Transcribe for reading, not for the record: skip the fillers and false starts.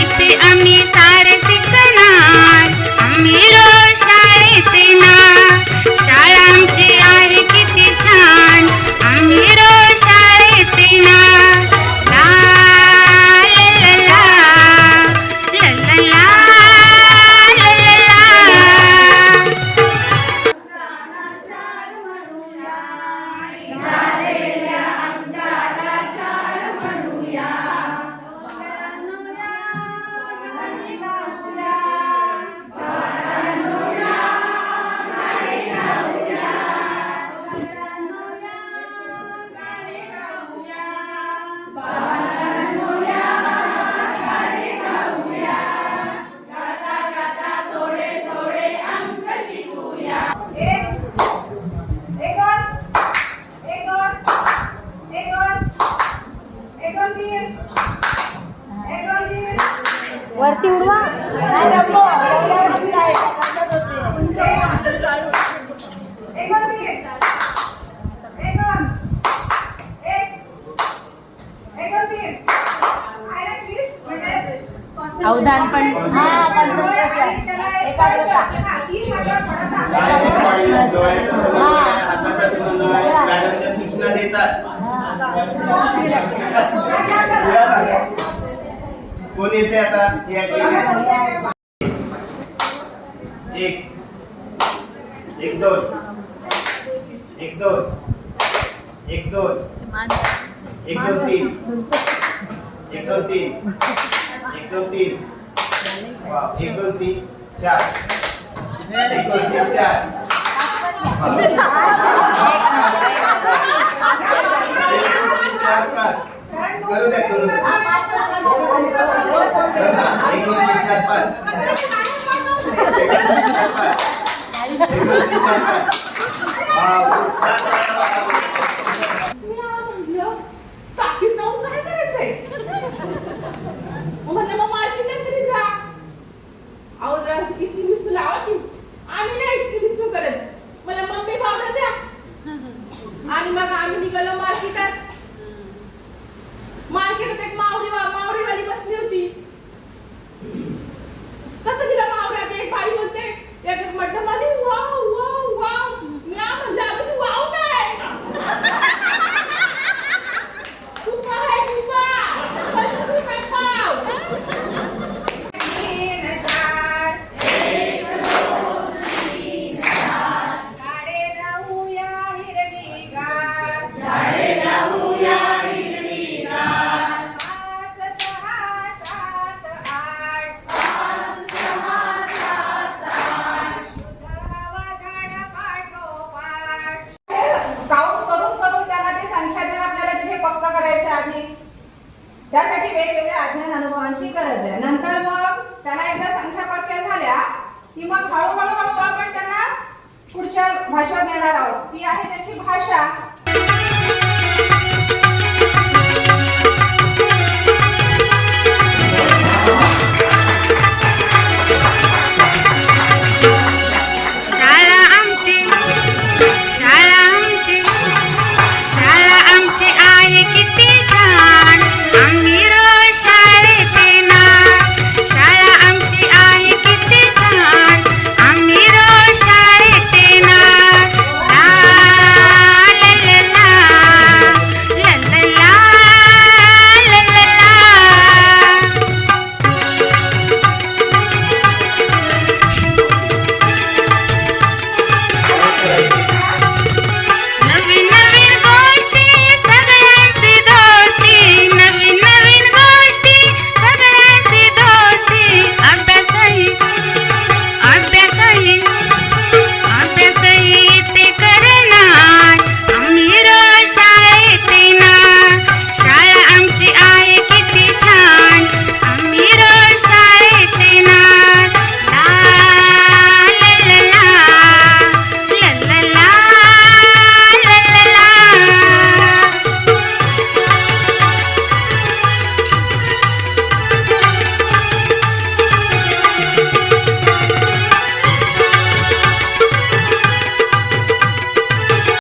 इथे आम्ही सारे शिकणार, आम्ही रोज शाळेत येणार. शाळा आमची आहे किती छान, आम्ही रोज शाळेत येणार. ला ला ला ला ला ला ला ला ला. वरती उडवा. अवधान पण सूचना देतात. कोण येते आता? एक एक दोन एक दोन एक दोन एक दोन तीन एक दोन तीन एक दोन तीन एक दोन तीन चार एक दोन तीन चार करू द्या करू द्या. एक दोन तीन चार पाच एक दोन तीन चार पाच एक दोन तीन चार पाच. टाकीत जाऊन काय करायचंय? म्हटलं मग मार्केटला तरी जा. अहो जरा इस्त्री बिस्त्री लावा की. आम्ही नाही इस्त्री बिस्त्री करत. मला मम्मी पावडर द्या. आणि मग आम्ही निघालो मार्केटात. मार्केटात एक मावरीवाली बसली होती. कसं तिला मावऱ्यात एक बाई बोलते, एक म्हटलं मला वाव वाव वाव. मी म्हणलं अगं तू वाव काय? तू काय तू काय पाव? त्यासाठी वेगवेगळ्या अध्ययन अनुभवांची गरज आहे. नंतर मग त्यांना एकदा संख्या पक्क्या झाल्या की मग हळूहळू आपण त्यांना पुढच्या भाषा देणार आहोत. ती आहे त्याची भाषा.